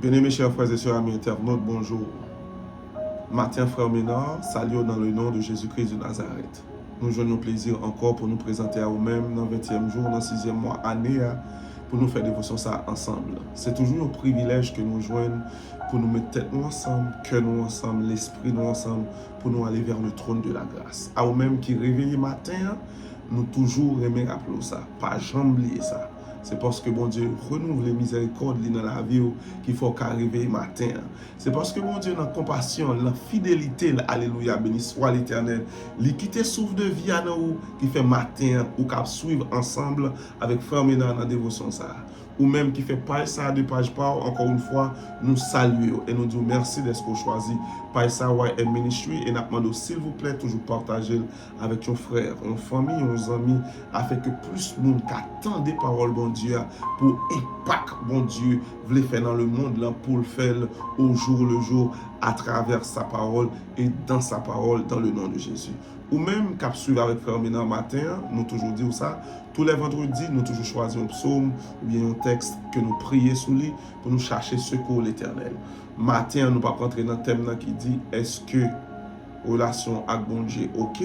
Bien-aimés chers frères et sœurs, amis internautes, bonjour. Matin, frère Ménard, salut dans le nom de Jésus-Christ de Nazareth. Nous joignons plaisir encore pour nous présenter à vous-mêmes dans le 20e jour, dans le 6e mois, année, pour nous faire dévotion ça ensemble. C'est toujours un privilège que nous joignons pour nous mettre tête nous ensemble, cœur nous ensemble, l'esprit nous ensemble, pour nous aller vers le trône de la grâce. À vous-même qui réveillez matin, nous toujours aimer rappeler ça, pas jamais oublier ça. C'est parce que bon Dieu renouvelle les miséricordes dans la vie qu'il faut qu'arriver matin. C'est parce que bon Dieu, dans la compassion, la fidélité, alléluia, béni soit l'Éternel, l'équité souffle de vie à nous qui fait matin ou qu'à suivre ensemble avec frère Ménard dans la dévotion ça. Ou même qui fait pas ça de page par, encore une fois, nous saluons et nous disons merci d'être choisi par ça YM Ministry et nous demandons s'il vous plaît toujours partager avec vos frères, vos familles, vos amis, afin que plus de monde qu'attend des paroles bon Dieu pour impact bon Dieu voulait faire dans le monde là pour le faire au jour le jour à travers sa parole et dans sa parole dans le nom de Jésus. Ou même qu'à suivre avec frère Ménard matin, nous toujours disons ça, tous les vendredis, nous toujours choisissons un psaume ou bien un texte que nous prions sous lui pour nous chercher secours l'Éternel. Matin, nous ne pas rentrer dans le thème qui dit est-ce que relation avec bon Dieu ok?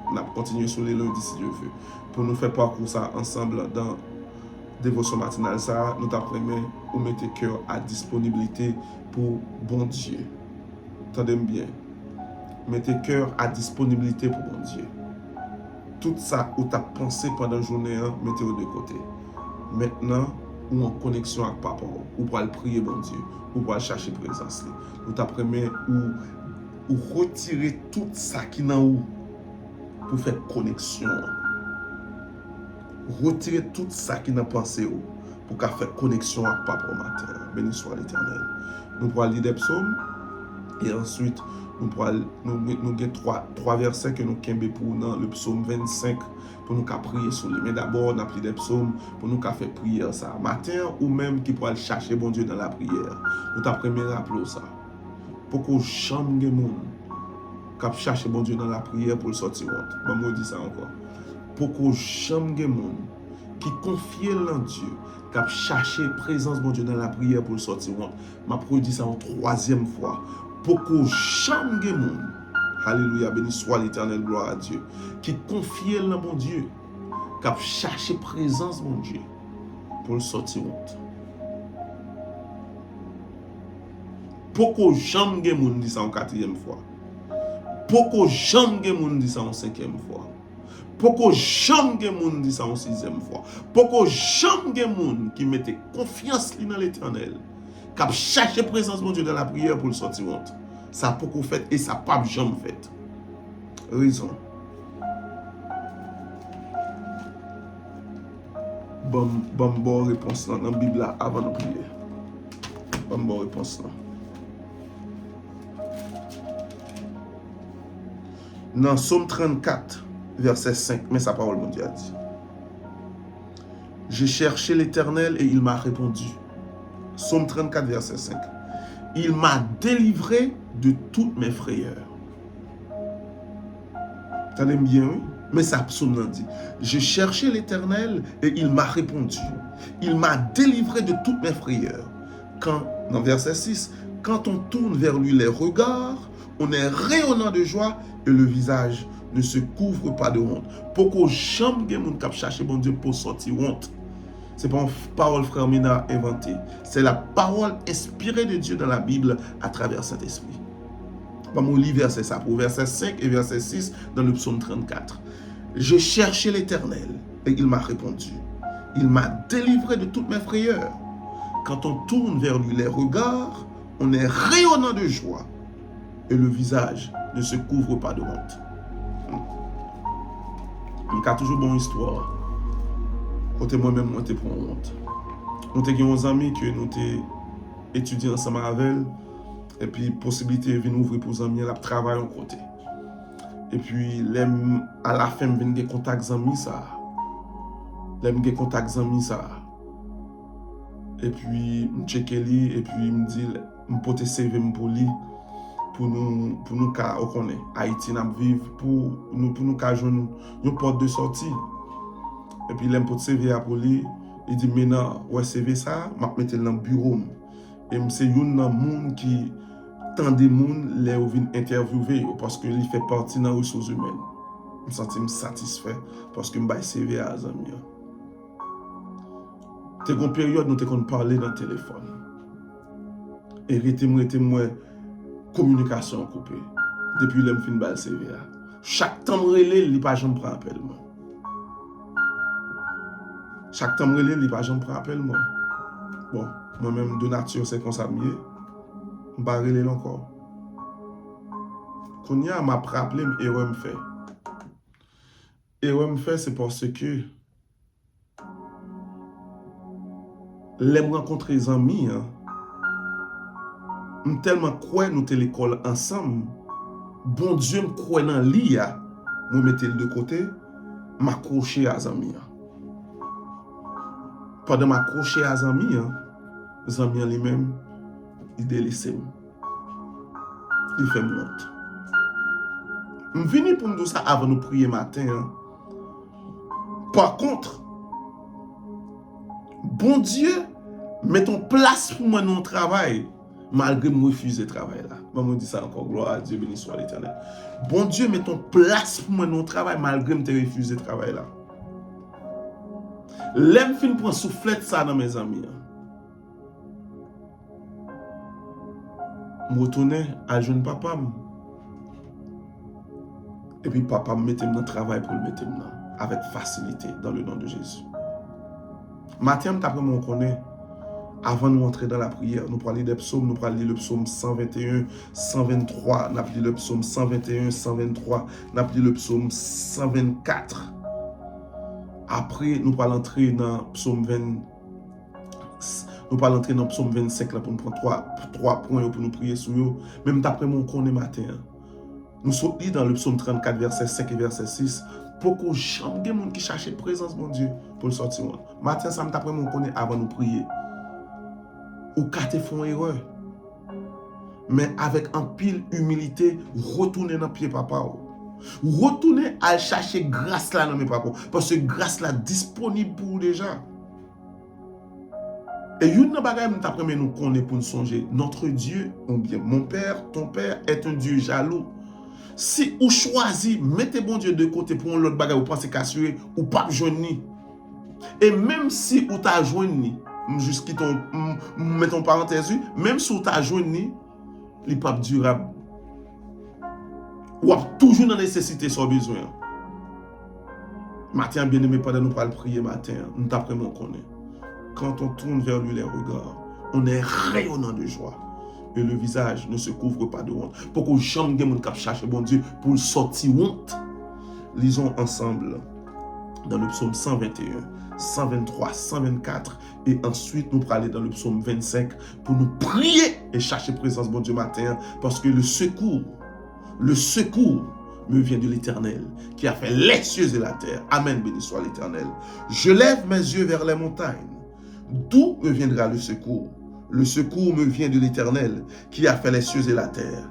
On va continuer sur les lundis si Dieu veut. Pour nous faire parcours ça ensemble dans dévotion matinale, ça, nous t'apprenons ou mettez cœur à disponibilité pour bon Dieu. Entendez bien. Mettez cœur à disponibilité pour bon Dieu. Tout ça où tu as pensé pendant la journée, mettez-le de côté. Maintenant, ou en connexion avec papa, ou pour aller prier bon Dieu, ou pour aller chercher présence. Nous t'apprenons ou retirer tout ça qui est dans vous pour faire connexion. Retirer tout ça qui est dans pensée pour faire connexion avec papa au matin. Béni soit l'Éternel. Nous pourrons lire des psaumes et ensuite nous avons trois versets que nous avons pour dans le psaume 25 pour nous prier sur lui. Mais d'abord, nous avons pris des psaumes pour nous faire prière ça matin ou même qui pourra chercher bon Dieu dans la prière. Nous avons rappelé ça. Pour que jamais de monde qui cherche bon Dieu dans la prière pour le sortir honte. Maman dit ça encore. Pour que jamais de monde qui confie en Dieu, qui a cherché présence bon Dieu dans la prière pour le sortir honte. Ma produit ça en troisième fois. Pour que jamais de monde, alléluia, béni soit l'Éternel, gloire à Dieu, qui confie en mon Dieu, qui a cherché présence mon Dieu pour le sortir honte. Pour que jamais de monde dit ça en quatrième fois. Pour que jamais de monde dit ça en cinquième fois. Pour que jamais de monde dit ça en sixième fois. Pour que jamais de monde qui mette confiance dans l'Éternel, qui a cherché présence mon Dieu dans la prière pour le sortir honte. Ça pour qu'on fait et ça pas jamais fait. Raison. Bon réponse dans la Bible avant de prier. Bon réponse là. Dans Psaume 34, verset 5, mais sa parole, mon Dieu a dit. J'ai cherché l'Éternel et il m'a répondu. Psaume 34, verset 5. Il m'a délivré de toutes mes frayeurs. T'en aimes bien, oui? Mais ça, psaume dit. J'ai cherché l'Éternel et il m'a répondu. Il m'a délivré de toutes mes frayeurs. Dans verset 6, quand on tourne vers lui les regards, on est rayonnant de joie et le visage ne se couvre pas de honte. Pourquoi jamais de monde qui cherche bon Dieu pour sortir honte? Ce n'est pas une parole frère Ménard inventée. C'est la parole inspirée de Dieu dans la Bible à travers cet esprit. Je vais lire verset ça pour verset 5 et verset 6 dans le psaume 34. J'ai cherché l'Éternel et il m'a répondu. Il m'a délivré de toutes mes frayeurs. Quand on tourne vers lui les regards, on est rayonnant de joie et le visage ne se couvre pas de honte. Il y a toujours une bonne histoire. Côté moi-même, moi, je prends honte. Nous avons des amis que nous avons étudié ensemble avec eux. Et puis, possibilité de venir ouvrir pour les amis, elle travaille en côté. Et puis, à la fin, je viens de contacts amis ça. Je viens de contacts amis ça. Et puis, je check lui et puis, je me dis, je peux CV pour lui. Pour nous connaître Haïti n'a vivre pour nous jouer une porte de sortie. Et puis l'importe CV pour lui, il dit maintenant ouais CV ça, m'a mettre dans le bureau. Et c'est une monde qui tant des monde les vient interviewer parce que il fait partie dans les ressources humaines. Je me sens satisfait parce que je vais CV à Azami. C'est une période où nous avons parlé dans le téléphone. Et moi communication coupée. Depuis que je fin de CV. Chaque temps que je relais, il n'y a pas de prendre appel. Chaque temps que je relais, il n'y a pas de prendre appel. Bon, moi-même, de nature, c'est comme ça. Je ne vais pas relais encore. Quand il y a m'a rappelé, erreur me fait. Erreur me fait, c'est parce que les rencontrer les amis, nous tellement croire nous l'école ensemble. Bon Dieu me croit dans l'IA, me mettez de côté, m'accrocher à Zami. Pendant m'accrocher à Zami, Zami lui-même, il délaisse. Il fait honte. Je viens pour me dire ça avant de prier matin. Par contre, bon Dieu, met en place pour moi dans le travail, malgré me refuser le travail là. Je me dis ça encore, gloire à Dieu, béni soit l'Éternel. Bon Dieu, met en place pour moi dans le travail, malgré me refuser le travail là. L'aime fin pour souffler ça dans mes amis. Je retourne à jeune papa. Et puis papa me mettait dans le travail pour le mettre avec facilité dans le nom de Jésus. Matin, après on connaît, avant de rentrer dans la prière, nous parlons des psaumes, nous parlons le psaume 121, 123, nous parlons le psaume 121, 123, nous parlons le psaume 124. Après, nous parlons entrer dans psaume 20. Nous parlons entrer dans psaume 25 là, pour nous prendre trois points pour nous prier sur eux. Même d'après mon connaît matin. Nous sommes dans le psaume 34, verset 5 et verset 6. Pour qu'on chante des gens qui cherchent la présence de mon Dieu pour le sortir. Matin, ça m'après mon connaît avant de nous prier. Ou quand tu font erreur. Mais avec un pile humilité, retourner dans le pied papa. Retourner à chercher grâce là dans mes papa. Parce que grâce là disponible pour vous déjà. Et une bagaille après nous connaît pour nous songer. Notre Dieu, ou bien mon Père, ton Père est un Dieu jaloux. Si vous choisissez, mettez bon Dieu de côté pour l'autre bagaille, vous pensez qu'assurer ou pas joindre. Et même si vous t'as joindre, juste mettons parenthèse, même si vous t'as joindre, il n'est pas durable. Ou toujours dans la nécessité sans besoin. Matin, bien aimé, pendant nous parler prier matin, nous t'apprenons qu'on est. Quand on tourne vers lui les regards, on est rayonnant de joie. Et le visage ne se couvre pas de honte. Pour qu'on chante des gens qui cherchent bon Dieu pour sortir honte. Lisons ensemble dans le psaume 121, 123, 124 et ensuite nous parler dans le psaume 25 pour nous prier et chercher présence bon Dieu matin parce que le secours me vient de l'Éternel qui a fait les cieux et la terre. Amen, béni soit l'Éternel. Je lève mes yeux vers les montagnes. D'où me viendra le secours? Le secours me vient de l'Éternel qui a fait les cieux et la terre.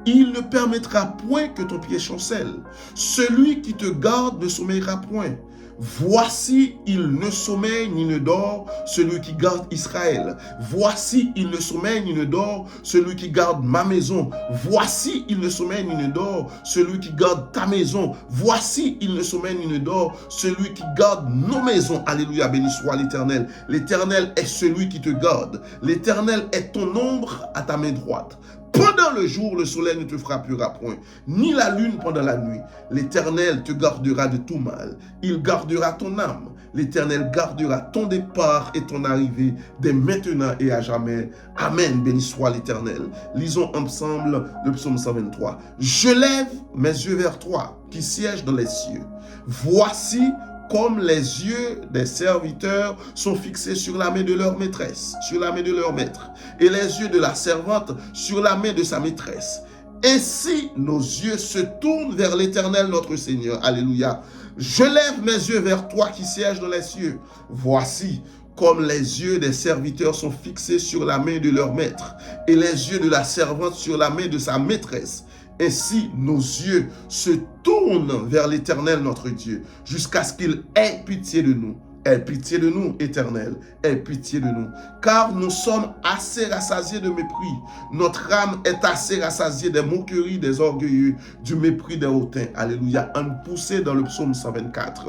Il ne permettra point que ton pied chancelle. Celui qui te garde ne sommeillera point. Voici, il ne sommeille ni ne dort, celui qui garde Israël. Voici, il ne sommeille ni ne dort, celui qui garde ma maison. Voici, il ne sommeille ni ne dort, celui qui garde ta maison. Voici, il ne sommeille ni ne dort, celui qui garde nos maisons. Alléluia, béni soit l'Éternel. L'Éternel est celui qui te garde. L'Éternel est ton ombre à ta main droite. Pendant le jour, le soleil ne te frappera point, ni la lune pendant la nuit. L'Éternel te gardera de tout mal. Il gardera ton âme. L'Éternel gardera ton départ et ton arrivée dès maintenant et à jamais. Amen. Béni soit l'Éternel. Lisons ensemble le psaume 123. Je lève mes yeux vers toi, qui sièges dans les cieux. Voici comme les yeux des serviteurs sont fixés sur la main de leur maîtresse, sur la main de leur maître, et les yeux de la servante sur la main de sa maîtresse. Ainsi, nos yeux se tournent vers l'Éternel notre Seigneur. Alléluia. Je lève mes yeux vers toi qui sièges dans les cieux. Voici comme les yeux des serviteurs sont fixés sur la main de leur maître, et les yeux de la servante sur la main de sa maîtresse. Ainsi, nos yeux se tournent vers l'Éternel notre Dieu, jusqu'à ce qu'il ait pitié de nous. Aie pitié de nous, Éternel, aie pitié de nous. Car nous sommes assez rassasiés de mépris. Notre âme est assez rassasiée des moqueries des orgueilleux, du mépris des hautains. Alléluia. On poussé dans le psaume 124.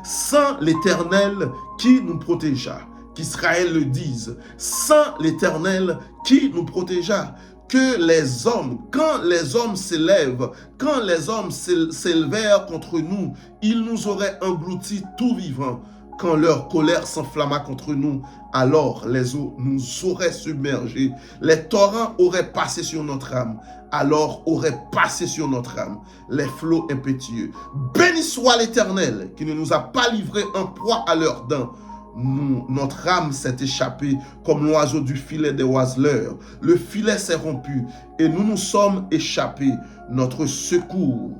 Sans l'Éternel qui nous protégea, qu'Israël le dise, sans l'Éternel qui nous protégea, que les hommes, quand les hommes s'élèvent, quand les hommes s'élevèrent contre nous, ils nous auraient engloutis tout vivants. Quand leur colère s'enflamma contre nous, alors les eaux nous auraient submergés. Les torrents auraient passé sur notre âme, alors auraient passé sur notre âme les flots impétueux. Béni soit l'Éternel qui ne nous a pas livrés en proie à leurs dents. Notre âme s'est échappée comme l'oiseau du filet des oiseleurs. Le filet s'est rompu et nous nous sommes échappés. Notre secours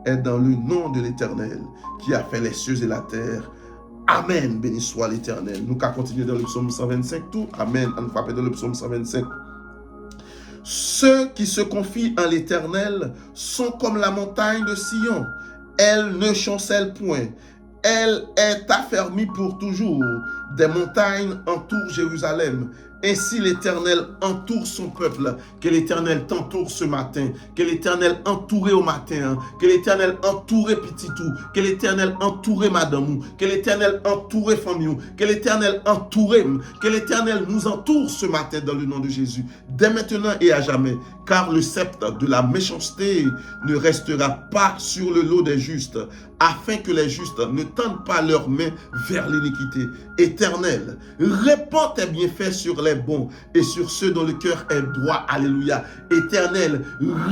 est dans le nom de l'Éternel qui a fait les cieux et la terre. Amen, béni soit l'Éternel. Nous allons continuer dans le psaume 125 tout. Amen, on va dans le psaume 125. Ceux qui se confient en l'Éternel sont comme la montagne de Sion. Elle ne chancelle point. Elle est affermie pour toujours. Des montagnes entourent Jérusalem. Ainsi l'Éternel entoure son peuple. Que l'Éternel t'entoure ce matin. Que l'Éternel entoure au matin. Que l'Éternel entoure Petitou. Que l'Éternel entoure Madame. Que l'Éternel entoure famille. Que l'Éternel entoure. Que l'Éternel nous entoure ce matin dans le nom de Jésus. Dès maintenant et à jamais. Car le sceptre de la méchanceté ne restera pas sur le lot des justes, afin que les justes ne tendent pas leurs mains vers l'iniquité. Éternel, répands tes bienfaits sur les bons et sur ceux dont le cœur est droit. Alléluia. Éternel,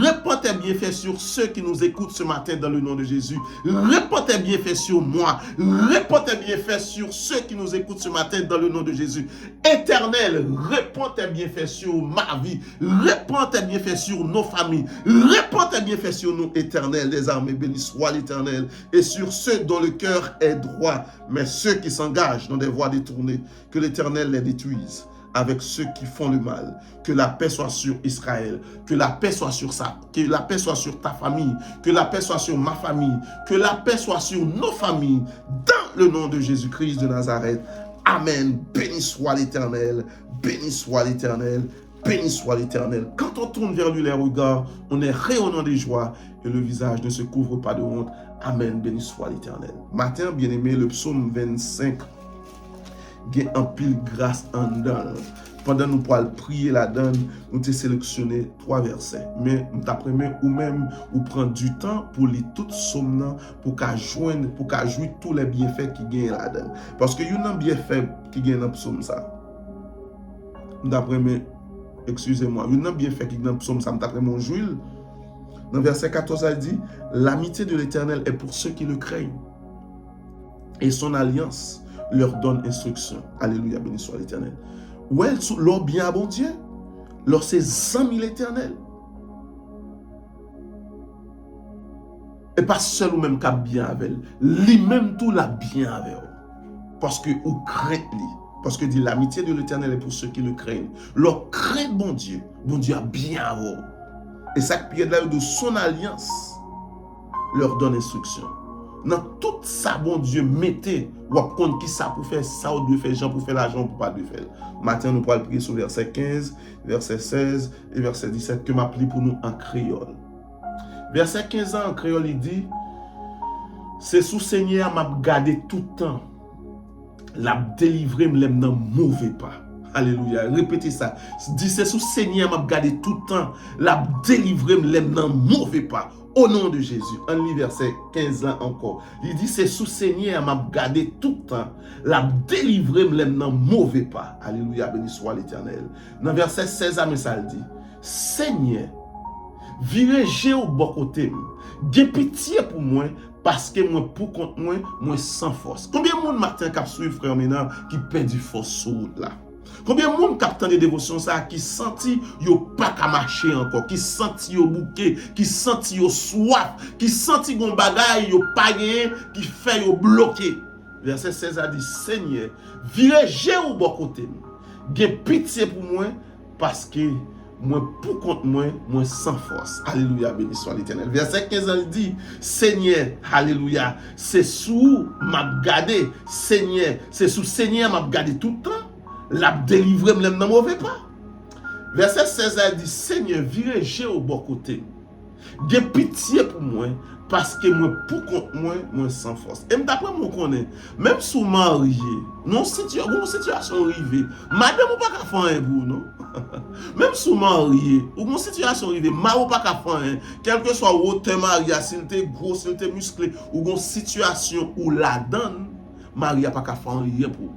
répands tes bienfaits sur ceux qui nous écoutent ce matin dans le nom de Jésus. Répands tes bienfaits sur moi. Répands tes bienfaits sur ceux qui nous écoutent ce matin dans le nom de Jésus. Éternel, répands tes bienfaits sur ma vie. Répands tes bienfaits sur nos familles. Répands tes bienfaits sur nous, Éternel des armées. Béni soit l'Éternel. Et sur ceux dont le cœur est droit, mais ceux qui s'engagent dans des voies détournées, que l'Éternel les détruise avec ceux qui font le mal. Que la paix soit sur Israël, que la paix soit sur ça, que la paix soit sur ta famille, que la paix soit sur ma famille, que la paix soit sur nos familles, dans le nom de Jésus-Christ de Nazareth. Amen. Béni soit l'Éternel, béni soit l'Éternel, béni soit l'Éternel. Quand on tourne vers lui les regards, on est rayonnant de joie et le visage ne se couvre pas de honte. Amen, béni soit l'Éternel. Matin, bien-aimé, le psaume 25, il y a un pile grâce en dedans. Pendant nous pourrons prier là-dedans, nous avons sélectionné 3 versets. Mais nous t'apprenons ou même ou prendre du temps pour lire tout psaume pour qu'à joindre, pour qu'à jouir tous les bienfaits qui gagnent là-dedans. Parce que il y a un bienfait qui gagne dans le psaume ça. Nous t'apprenons, excusez-moi, il y a un bienfait qui gagne dans le psaume ça. Nous t'apprenons Jules. Dans verset 14, elle dit, l'amitié de l'Éternel est pour ceux qui le craignent. Et son alliance leur donne instruction. Alléluia, béni soit l'Éternel. Ouais, leur bien à bon Dieu, leur ses amis l'Éternel. Et pas seul ou même qu'à bien avec elle. Lui-même tout la bien avec elle. Parce que ou craint lui. Parce que dit l'amitié de l'Éternel est pour ceux qui le craignent. Leur crainte bon Dieu a bien avec eux. Et ça qui est là de son alliance leur donne instruction. Dans tout ça, bon Dieu, mettez, ou à compte qui ça pour faire ça, ou de faire gens pour faire l'argent, pour pas de faire. Matin, nous pourrons prier sur verset 15, verset 16 et verset 17 que m'a pris pour nous en créole. Verset 15 en créole, il dit, c'est sous Seigneur m'a gardé tout le temps, l'a délivré, me l'aime dans mauvais pas. Alléluia. Répétez ça. Dit c'est sous Seigneur m'a gardé tout le temps, l'a délivré, me l'aime dans mauvais pas. Au nom de Jésus, en lit verset 15 ans encore, il dit c'est sous Seigneur m'a gardé tout le temps, l'a délivré me l'aime dans mauvais pas. Alléluia, béni soit l'Éternel. Dans verset 16 ans, ça dit, Seigneur, virez au bon côté, j'ai pitié pour moi, parce que moi, pour contre moi, moi sans force. Combien de monde matin qui suivre frère maintenant qui perd du force sur route là? Combien de monde captant de dévotion ça qui senti yo pas qu'à marcher encore, qui senti yo bouquet, qui senti yo soif, qui senti gon bagay yo pas gagné, qui fait yo bloqué. Verset 16 a dit Seigneur, virez au bon côté. Gen pitié pour moi parce que moi pour contre moi sans force. Alléluia, béni soit l'Éternel. Verset 15, il dit, Seigneur, alléluia, c'est sous m'a gardé, Seigneur, c'est sous Seigneur m'a gardé tout le temps, l'a délivré même dans mauvais pas. Verset 16, il dit, Seigneur, virez au bon côté. J'ai pitié pour moi, parce que moi, pour contre moi sans force. Et d'après moi, connais, même si vous mariez, non situation arrivée, madame ou pas qu'à faire un bout, non? Même si vous mariez, ou une situation arrivée, madame ou pas qu'à faire un, quel que soit votre mariage, s'il était gros, s'il était musclé, ou une situation où la donne, Maria pas qu'à faire rien pour vous.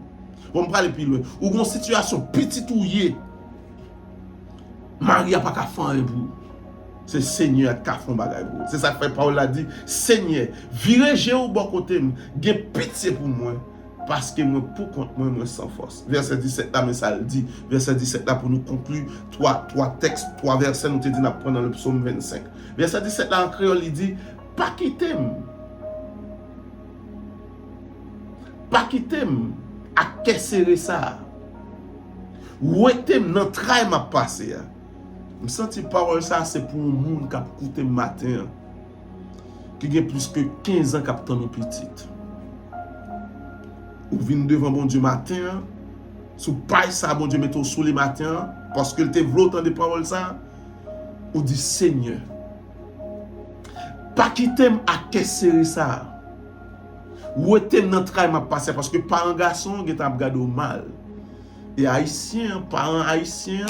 On me parle plus loin. Ou une situation petite ou yé, Maria pas qu'à faire un bout. C'est Seigneur qui a fait un bagage. C'est ça que Paul a dit, Seigneur, virez au bon côté, j'ai pitié pour moi, parce que moi, pour contre moi sans force. Verset 17 là, mais ça le dit. Verset 17 là, pour nous conclure, trois textes, 3 versets, nous te dit, nous prenons dans le psaume 25. Verset 17 là, en créole, il dit, pas quitter, à qu'est-ce ça. Où est-ce dans le travail m'a passé? Je sens que parole ça, c'est pour un monde qui a écouté le matin, qui a plus que 15 ans qui a attendu petite. Ou vient devant bon Dieu matin, sous paille ça, bon Dieu mette sous les matins, parce que te voulait entendre des paroles ça, ou dit Seigneur, pas quitter à qu'est-ce ça. Où est-ce dans le travail m'a passé, parce que par un garçon, qui a regardé mal. Et haïtien, parents haïtiens,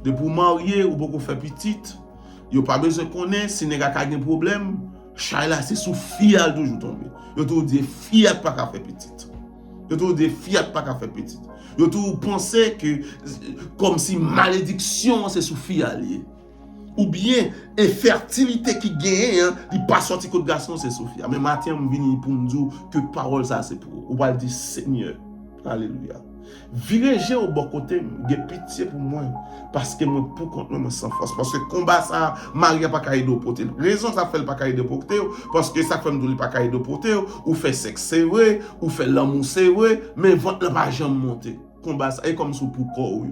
de pour marier ou beaucoup faire petite, yo pas besoin de connaître si nèg a un problème, Chayla c'est sous fiat toujours tomber. Yo tout dit fiat pas qu'à faire petite. Yo tout dit fiat pas qu'à faire petite. Yo tout penser que comme si malédiction c'est sous fiat lié. Ou bien infertilité qui gagne, il pas sorti côté garçon c'est sous fiat. Mais matin on vient pour nous dire que parole ça c'est pour. On va dire Seigneur. Alléluia. Virez au bon côté, j'ai pitié pour moi, parce que moi, pour contre moi, sans force. Parce que combat ça, Maria pas qu'à aider au poté. Raison ça fait pas qu'à aider au poté, parce que ça fait me pas qu'à aider au poté, ou fait sexe c'est vrai, ou fait l'amour c'est vrai, mais votre n'a pas jamais monté. Combat ça, et comme sous pour corps, oui.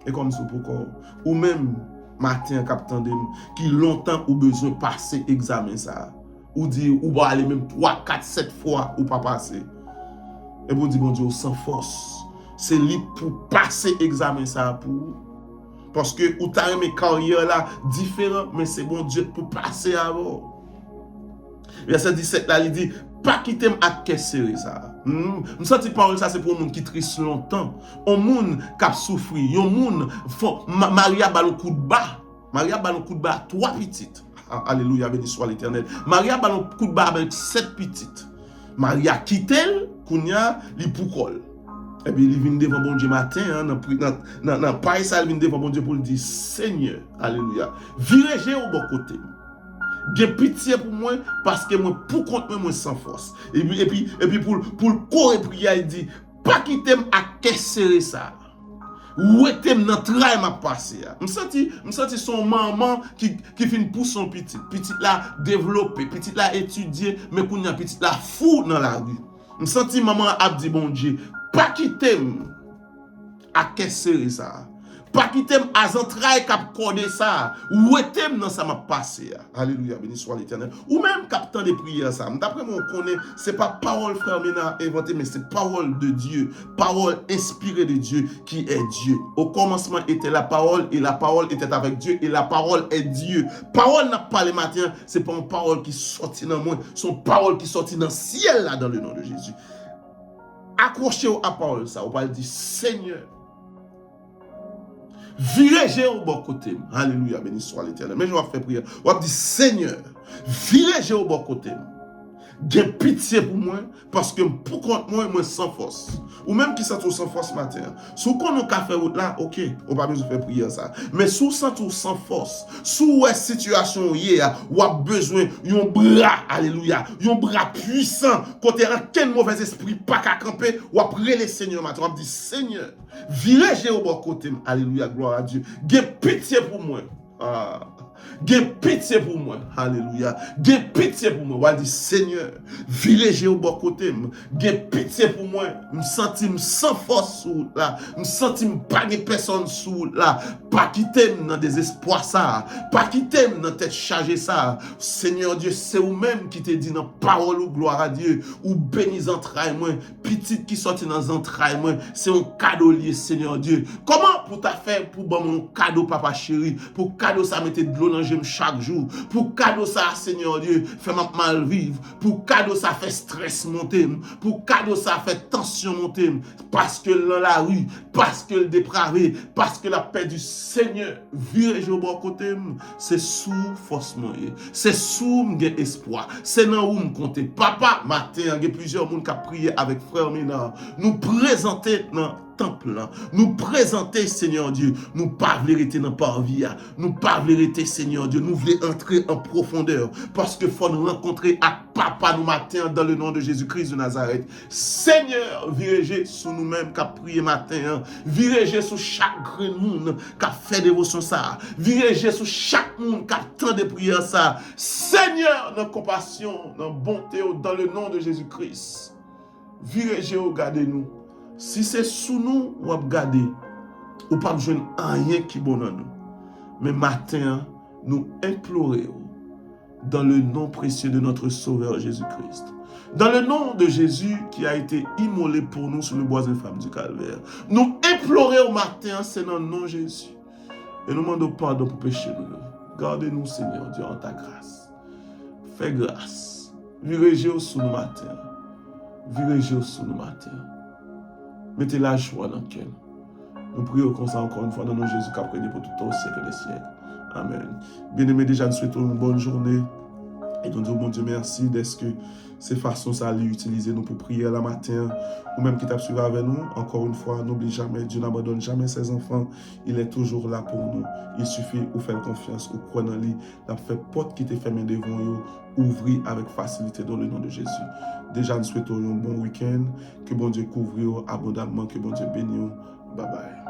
Et comme sous pour corps. Ou même, matin, capitaine, qui longtemps ou besoin de passer examen ça. Ou dire, ou va aller même 3, 4, 7 fois, ou pas passer. Et vous dites, bon Dieu, sans force. C'est libre pour passer examen ça pour. Parce que vous avez mes carrières là différentes, mais c'est bon Dieu pour passer avant. Verset 17 là, il dit, pas quitter à qu'est-ce ça. Je sens que parole ça, c'est pour un monde qui triste longtemps. Un monde qui a souffert. Un monde, Maria a le coup de bas. Maria a le coup de bas, 3 petites. Alléluia, béni soit l'Éternel. Maria a le coup de bas avec 7 petites. Maria quitte elle, Kounia, li poukol. Et bien, il vient devant bon Dieu matin, dans paille ça, il vient devant bon Dieu pour lui dire, Seigneur, alléluia, virez au bon côté. J'ai pitié pour moi, parce que moi, pour contre moi, sans force. Et puis pour courir prier, il dit, pas quitter à qu'est-ce ça. Où est-ce dans le travail m'a passé? Je sens son maman qui finit pour son petit. Petit là développé, petit là étudié, mais qu'on a petit là fou dans la rue. Je sens maman a dit bon Dieu, pas quitter à qu'est-ce ça? Pas quitter à entrailles cap codé ça. Où est-ce dans ça m'a passé? Alléluia, béni soit l'Éternel. Ou même captant des prières ça. D'après moi on connaît, c'est pas parole frère Ménard inventée, mais c'est parole de Dieu, parole inspirée de Dieu qui est Dieu. Au commencement était la parole et la parole était avec Dieu et la parole est Dieu. Parole n'a pas le matin, c'est pas une parole qui sortit dans moi, c'est une parole qui sortit dans le ciel là dans le nom de Jésus. Accrochez-vous à parole ça, on va dire Seigneur. Virez au bon côté. Alléluia, béni soit l'Éternel. Mais je vais faire prière. On va dire Seigneur, virez au bon côté. J'ai pitié pour moi, parce que pour contre moi sans force. Ou même qui sont sans force matin. Si on a fait route là, ok, on va pas besoin de faire prière ça. Mais si on sent sans force, si on a situation hier, on a besoin d'un bras, alléluia, un bras puissant, quand il y a quel mauvais esprit pas qu'à camper, on va prier le Seigneur matin. On va dire Seigneur, virez au bon côté, alléluia, gloire à Dieu. J'ai pitié pour moi. Gen pitié pour moi. Alléluia. Gen pitié pour moi. On dit Seigneur, virez au bon côté. Gen pitié pour moi. Me senti sans force sous là. Me senti pas de personne sous là. Pas quitter dans désespoir ça. Pas quitter dans tête chargée ça. Seigneur Dieu, c'est vous-même qui te dit dans parole ou gloire à Dieu. Ou bénis entrailles moi. Petite qui sortit dans entrailles moi. C'est un cadeau lié, Seigneur Dieu. Comment pour ta faire pour bon mon cadeau, papa chéri? Pour cadeau ça mettait de l'eau dans j'aime chaque jour. Pour cadeau ça, Seigneur Dieu, fait mal vivre. Pour cadeau ça fait stress monter. Pour cadeau ça fait tension monter. Parce que dans la rue, parce que le dépravé, parce que la paix du Seigneur viré au bon côté, c'est sous force moyen. C'est sous m'gen espoir. C'est dans où me compter. Papa, matin, il y a plusieurs monde qui a prié avec frère Ménard. Nous présenter dans temple, nous présenter, Seigneur Dieu, nous pas vérité dans parvis, nous pas vérité, Seigneur Dieu, nous voulons entrer en profondeur, parce que faut nous rencontrer à Papa nous matin dans le nom de Jésus-Christ de Nazareth. Seigneur, virez sur nous-mêmes qui a prié matin, virez sur chaque monde qui a fait dévotion ça, virez sur chaque monde qui a tant de prières ça. Seigneur, dans compassion, dans bonté, dans le nom de Jésus-Christ, virez, regardez-nous. Si c'est sous nous, ou regarder, ou pas besoin rien qui bon dans nous. Mais matin, nous implorons dans le nom précieux de notre Sauveur Jésus-Christ. Dans le nom de Jésus qui a été immolé pour nous sur le bois infâme du Calvaire. Nous implorons au matin, c'est dans le nom de Jésus. Et nous demandons pardon pour pécher nous. Gardez-nous, Seigneur Dieu, en ta grâce. Fais grâce. Virez-vous sous nous matin. Virez-vous sous nous matin. Mettez la joie dans le cœur. Nous prions comme ça encore une fois dans le nom de Jésus qui a prédit pour tout le siècle des siècles. Amen. Bien-aimés, déjà nous souhaitons une bonne journée. Et nous disons, bon Dieu, merci d'être que ces façons ça allait utiliser nous pour prier la matin, ou même qui t'a suivi avec nous. Encore une fois, n'oublie jamais, Dieu n'abandonne jamais ses enfants. Il est toujours là pour nous. Il suffit de faire confiance, ou croire en lui. La fait porte qui te fermée devant vous, ouvrir avec facilité dans le nom de Jésus. Déjà, nous souhaitons un bon week-end. Que bon Dieu couvre abondamment, que bon Dieu bénisse. Bye bye.